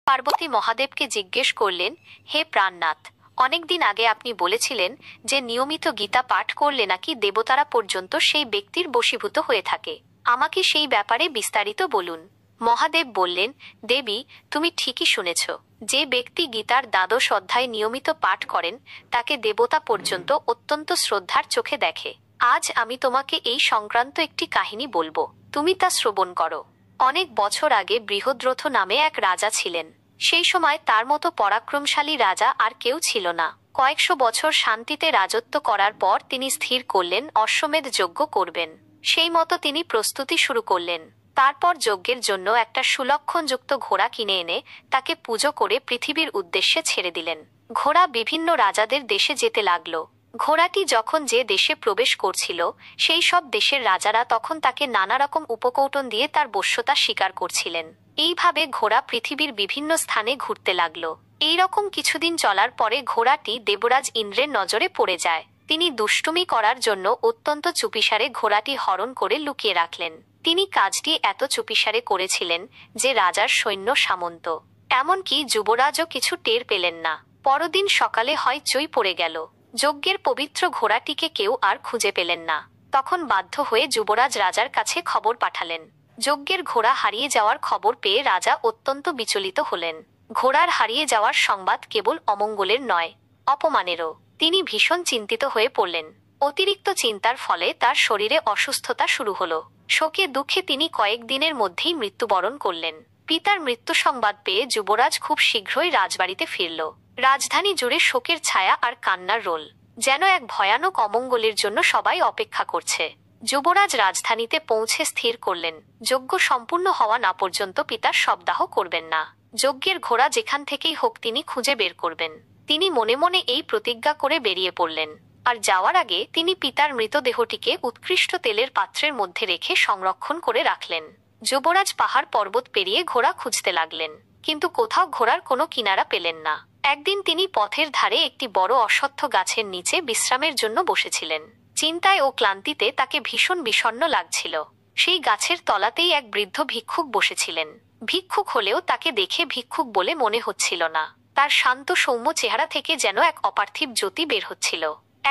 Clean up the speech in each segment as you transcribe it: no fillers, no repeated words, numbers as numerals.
পার্বতী মহাদেবকে জিজ্ঞেস করলেন, হে প্রাণনাথ, অনেকদিন আগে আপনি বলেছিলেন যে নিয়মিত গীতা পাঠ করলে নাকি দেবতারা পর্যন্ত সেই ব্যক্তির বশীভূত হয়ে থাকে। আমাকে সেই ব্যাপারে বিস্তারিত বলুন। মহাদেব বললেন, দেবী, তুমি ঠিকই শুনেছ। যে ব্যক্তি গীতার দ্বাদশ অধ্যায় নিয়মিত পাঠ করেন তাকে দেবতা পর্যন্ত অত্যন্ত শ্রদ্ধার চোখে দেখে। আজ আমি তোমাকে এই সংক্রান্ত একটি কাহিনী বলবো, তুমি তা শ্রবণ করো। অনেক বছর আগে বৃহদ্রথ নামে এক রাজা ছিলেন। সেই সময় তার মতো পরাক্রমশালী রাজা আর কেউ ছিল না। কয়েকশো বছর শান্তিতে রাজত্ব করার পর তিনি স্থির করলেন অশ্বমেধ যজ্ঞ করবেন। সেই মতো তিনি প্রস্তুতি শুরু করলেন। তারপর যজ্ঞের জন্য একটা সুলক্ষণযুক্ত ঘোড়া কিনে এনে তাকে পুজো করে পৃথিবীর উদ্দেশ্যে ছেড়ে দিলেন। ঘোড়া বিভিন্ন রাজাদের দেশে যেতে লাগলো। ঘোড়াটি যখন যে দেশে প্রবেশ করছিল সেই সব দেশের রাজারা তখন তাকে নানা রকম উপকৌটন দিয়ে তার বশ্যতা স্বীকার করছিলেন। এইভাবে ঘোড়া পৃথিবীর বিভিন্ন স্থানে ঘুরতে লাগলো। এইরকম কিছুদিন চলার পরে ঘোড়াটি দেবরাজ ইন্দ্রের নজরে পড়ে যায়। তিনি দুষ্টুমি করার জন্য অত্যন্ত চুপিসারে ঘোড়াটি হরণ করে লুকিয়ে রাখলেন। তিনি কাজটি এত চুপিসারে করেছিলেন যে রাজার সৈন্য সামন্ত এমনকি যুবরাজও কিছু টের পেলেন না। পরদিন সকালে হইচই পড়ে গেল। যজ্ঞের পবিত্র ঘোড়াটিকে কেউ আর খুঁজে পেলেন না। তখন বাধ্য হয়ে যুবরাজ রাজার কাছে খবর পাঠালেন। যজ্ঞের ঘোড়া হারিয়ে যাওয়ার খবর পেয়ে রাজা অত্যন্ত বিচলিত হলেন। ঘোড়ার হারিয়ে যাওয়ার সংবাদ কেবল অমঙ্গলের নয়, অপমানেরও। তিনি ভীষণ চিন্তিত হয়ে পড়লেন। অতিরিক্ত চিন্তার ফলে তার শরীরে অসুস্থতা শুরু হলো। শোকে দুঃখে তিনি কয়েকদিনের মধ্যেই মৃত্যুবরণ করলেন। পিতার মৃত্যু সংবাদ পেয়ে যুবরাজ খুব শীঘ্রই রাজবাড়িতে ফিরল। রাজধানী জুড়ে শোকের ছায়া আর কান্নার রোল। যেন এক ভয়ানক অমঙ্গলের জন্য সবাই অপেক্ষা করছে। যুবরাজ রাজধানীতে পৌঁছে স্থির করলেন যজ্ঞ সম্পূর্ণ হওয়া না পর্যন্ত পিতার শবদাহ করবেন না। যজ্ঞের ঘোড়া যেখান থেকেই হোক তিনি খুঁজে বের করবেন। তিনি মনে মনে এই প্রতিজ্ঞা করে বেরিয়ে পড়লেন। আর যাওয়ার আগে তিনি পিতার মৃতদেহটিকে উৎকৃষ্ট তেলের পাত্রের মধ্যে রেখে সংরক্ষণ করে রাখলেন। যুবরাজ পাহাড় পর্বত পেরিয়ে ঘোড়া খুঁজতে লাগলেন, কিন্তু কোথাও ঘোড়ার কোনো কিনারা পেলেন না। একদিন তিনি পথের ধারে একটি বড় অশ্বত্থ গাছের নিচে বিশ্রামের জন্য বসেছিলেন। চিন্তায় ও ক্লান্তিতে তাকে ভীষণ বিষণ্ণ লাগছিল। সেই গাছের তলাতেই এক বৃদ্ধ ভিক্ষুক বসেছিলেন। ভিক্ষুক হলেও তাকে দেখে ভিক্ষুক বলে মনে হচ্ছিল না। তার শান্ত সৌম্য চেহারা থেকে যেন এক অপার্থিব জ্যোতি বের হচ্ছিল।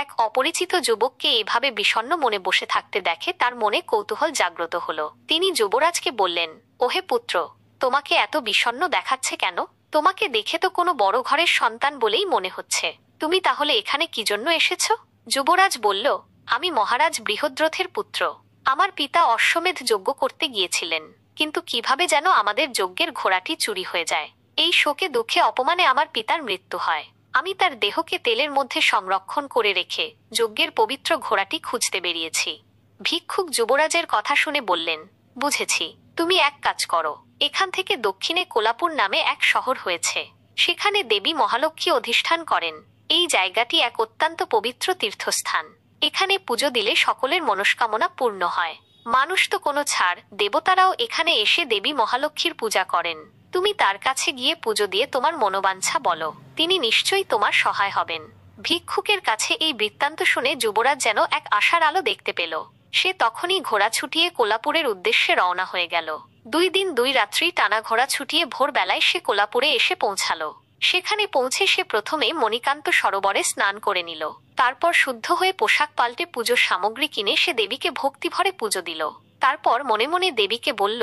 এক অপরিচিত যুবককে এভাবে বিষণ্ণ মনে বসে থাকতে দেখে তার মনে কৌতূহল জাগ্রত হলো। তিনি যুবরাজকে বললেন, ওহে পুত্র, তোমাকে এত বিষণ্ণ দেখাচ্ছে কেন? তোমাকে দেখে তো কোনো বড় ঘরের সন্তান বলেই মনে হচ্ছে। তুমি তাহলে এখানে কি জন্য এসেছ? যুবরাজ বলল, আমি মহারাজ বৃহদ্রথের পুত্র। আমার পিতা অশ্বমেধ যজ্ঞ করতে গিয়েছিলেন, কিন্তু কিভাবে যেন আমাদের যজ্ঞের ঘোড়াটি চুরি হয়ে যায়। এই শোকে দুঃখে অপমানে আমার পিতার মৃত্যু হয়। আমি তার দেহকে তেলের মধ্যে সংরক্ষণ করে রেখে যজ্ঞের পবিত্র ঘোড়াটি খুঁজতে বেরিয়েছি। ভিক্ষুক যুবরাজের কথা শুনে বললেন, বুঝেছি। তুমি এক কাজ করো, এখান থেকে দক্ষিণে কোলাপুর নামে এক শহর হয়েছে। সেখানে দেবী মহালক্ষ্মী অধিষ্ঠান করেন। এই জায়গাটি এক অত্যন্ত পবিত্র তীর্থস্থান। এখানে পুজো দিলে সকলের মনস্কামনা পূর্ণ হয়। মানুষ তো কোনো ছাড়, দেবতারাও এখানে এসে দেবী মহালক্ষ্মীর পূজা করেন। তুমি তার কাছে গিয়ে পুজো দিয়ে তোমার মনোবাঞ্ছা বলো, তিনি নিশ্চয়ই তোমার সহায় হবেন। ভিক্ষুকের কাছে এই বৃত্তান্ত শুনে যুবরাজ যেন এক আশার আলো দেখতে পেল। সে তখনই ঘোড়া ছুটিয়ে কোলাপুরের উদ্দেশ্যে রওনা হয়ে গেল। 2 দিন 2 রাত্রি টানা ঘোড়া ছুটিয়ে ভোরবেলায় সে কোলাপুরে এসে পৌঁছালো। সেখানে পৌঁছে সে প্রথমে মণিকান্ত সরোবরে স্নান করে নিল। তারপর শুদ্ধ হয়ে পোশাক পাল্টে পুজোর সামগ্রী কিনে সে দেবীকে ভক্তিভরে পুজো দিল। তারপর মনে মনে দেবীকে বলল,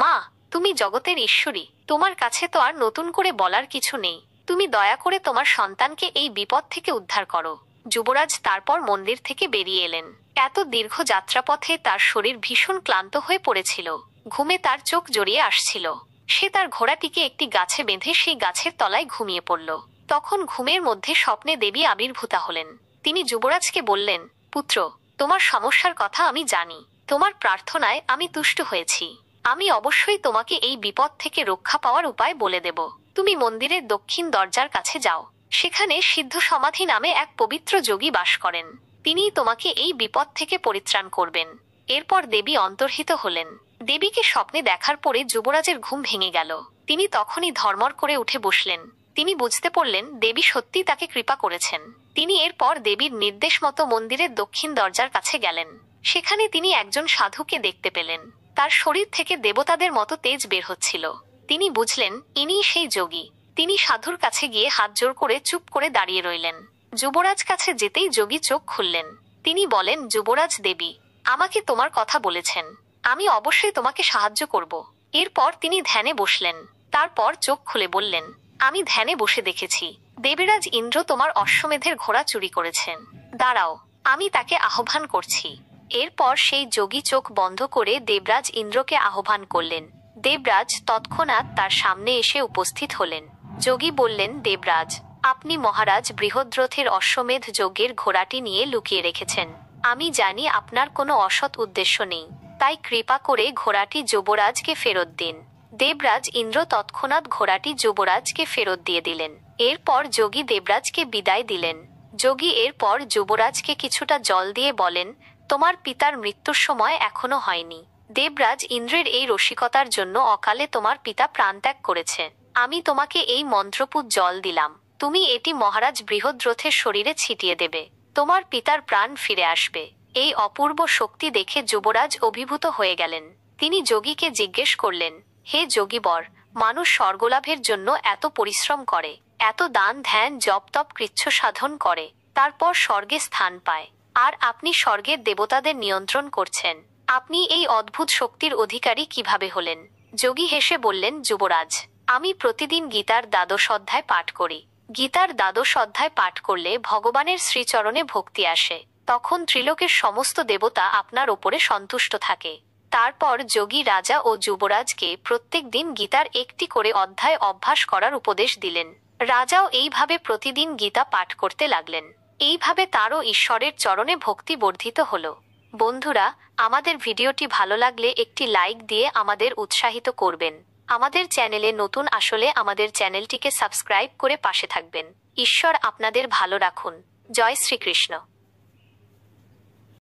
মা, তুমি জগতের ঈশ্বরী, তোমার কাছে তো আর নতুন করে বলার কিছু নেই। তুমি দয়া করে তোমার সন্তানকে এই বিপদ থেকে উদ্ধার করো। যুবরাজ তারপর মন্দির থেকে বেরিয়ে এলেন। এত দীর্ঘ যাত্রাপথে তার শরীর ভীষণ ক্লান্ত হয়ে পড়েছিল। ঘুমে তার চোখ জড়িয়ে আসছিল। সে তার ঘোড়াটিকে একটি গাছে বেঁধে সেই গাছের তলায় ঘুমিয়ে পড়ল। তখন ঘুমের মধ্যে স্বপ্নে দেবী আবির্ভূতা হলেন। তিনি যুবরাজকে বললেন, পুত্র, তোমার সমস্যার কথা আমি জানি। তোমার প্রার্থনায় আমি তুষ্ট হয়েছি। আমি অবশ্যই তোমাকে এই বিপদ থেকে রক্ষা পাওয়ার উপায় বলে দেব। তুমি মন্দিরের দক্ষিণ দরজার কাছে যাও। সেখানে সিদ্ধ সমাধি নামে এক পবিত্র যোগী বাস করেন। তিনিই তোমাকে এই বিপদ থেকে পরিত্রাণ করবেন। এরপর দেবী অন্তর্হিত হলেন। দেবীকে স্বপ্নে দেখার পরে যুবরাজের ঘুম ভেঙে গেল। তিনি তখনই ধর্মর করে উঠে বসলেন। তিনি বুঝতে পারলেন দেবী সত্যি তাকে কৃপা করেছেন। তিনি এরপর দেবীর নির্দেশ মতো মন্দিরের দক্ষিণ দরজার কাছে গেলেন। সেখানে তিনি একজন সাধুকে দেখতে পেলেন। তার শরীর থেকে দেবতাদের মতো তেজ বের হচ্ছিল। তিনি বুঝলেন ইনিই সেই যোগী। তিনি সাধুর কাছে গিয়ে হাত জোড় করে চুপ করে দাঁড়িয়ে রইলেন। যুবরাজ কাছে যেতেই যোগী চোখ খুললেন। তিনি বলেন, যুবরাজ দেবী, আমাকে তোমার কথা বলেছেন, আমি অবশ্যই তোমাকে সাহায্য করব। এরপর তিনি ধ্যানে বসলেন। তারপর চোখ খুলে বললেন, আমি ধ্যানে বসে দেখেছি দেবরাজ ইন্দ্র তোমার অশ্বমেধের ঘোড়া চুরি করেছেন। দাঁড়াও, আমি তাকে আহ্বান করছি। এরপর সেই যোগী চোখ বন্ধ করে দেবরাজ ইন্দ্রকে আহ্বান করলেন। দেবরাজ তৎক্ষণাৎ তার সামনে এসে উপস্থিত হলেন। যোগী বললেন, দেবরাজ, আপনি মহারাজ বৃহদ্রথের অশ্বমেধ যজ্ঞের ঘোড়াটি নিয়ে লুকিয়ে রেখেছেন। আমি জানি আপনার কোনো অসৎ উদ্দেশ্য নেই, তাই কৃপা করে ঘোড়াটি যুবরাজকে ফেরত দিন। দেবরাজ ইন্দ্র তৎক্ষণাৎ ঘোড়াটি যুবরাজকে ফেরত দিয়ে দিলেন। এরপর যোগী দেবরাজকে বিদায় দিলেন। যোগী এরপর যুবরাজকে কিছুটা জল দিয়ে বলেন, তোমার পিতার মৃত্যুর সময় এখনো হয়নি। দেবরাজ ইন্দ্রের এই রসিকতার জন্য অকালে তোমার পিতা প্রাণত্যাগ করেছে। আমি তোমাকে এই মন্ত্রপুত জল দিলাম, তুমি এটি মহারাজ বৃহদ্রথের শরীরে ছিটিয়ে দেবে, তোমার পিতার প্রাণ ফিরে আসবে। এই অপূর্ব শক্তি দেখে যুবরাজ অভিভূত হয়ে গেলেন। তিনি যোগীকে জিজ্ঞেস করলেন, হে যোগীবর, মানুষ স্বর্গলাভের জন্য এত পরিশ্রম করে, এত দান ধ্যান জপ তপ কৃচ্ছ সাধন করে, তারপর স্বর্গে স্থান পায়, আর আপনি স্বর্গের দেবতাদের নিয়ন্ত্রণ করছেন, আপনি এই অদ্ভুত শক্তির অধিকারী কিভাবে হলেন? যোগী হেসে বললেন, যুবরাজ, আমি প্রতিদিন গীতার দ্বাদশ অধ্যায় পাঠ করি। গীতার দ্বাদশ অধ্যায় পাঠ করলে ভগবানের শ্রীচরণে ভক্তি আসে, তখন ত্রিলোকের সমস্ত দেবতা আপনার ওপরে সন্তুষ্ট থাকে। তারপর যোগী রাজা ও যুবরাজকে প্রত্যেক দিন গীতার একটি করে অধ্যায় অভ্যাস করার উপদেশ দিলেন। রাজাও এইভাবে প্রতিদিন গীতা পাঠ করতে লাগলেন। এইভাবে তারও ঈশ্বরের চরণে ভক্তি বর্ধিত হল। বন্ধুরা, আমাদের ভিডিওটি ভালো লাগলে একটি লাইক দিয়ে আমাদের উৎসাহিত করবেন। আমাদের চ্যানেলে নতুন আসলে আমাদের চ্যানেলটিকে সাবস্ক্রাইব করে পাশে থাকবেন। ঈশ্বর আপনাদের ভালো রাখুন। জয় শ্রীকৃষ্ণ।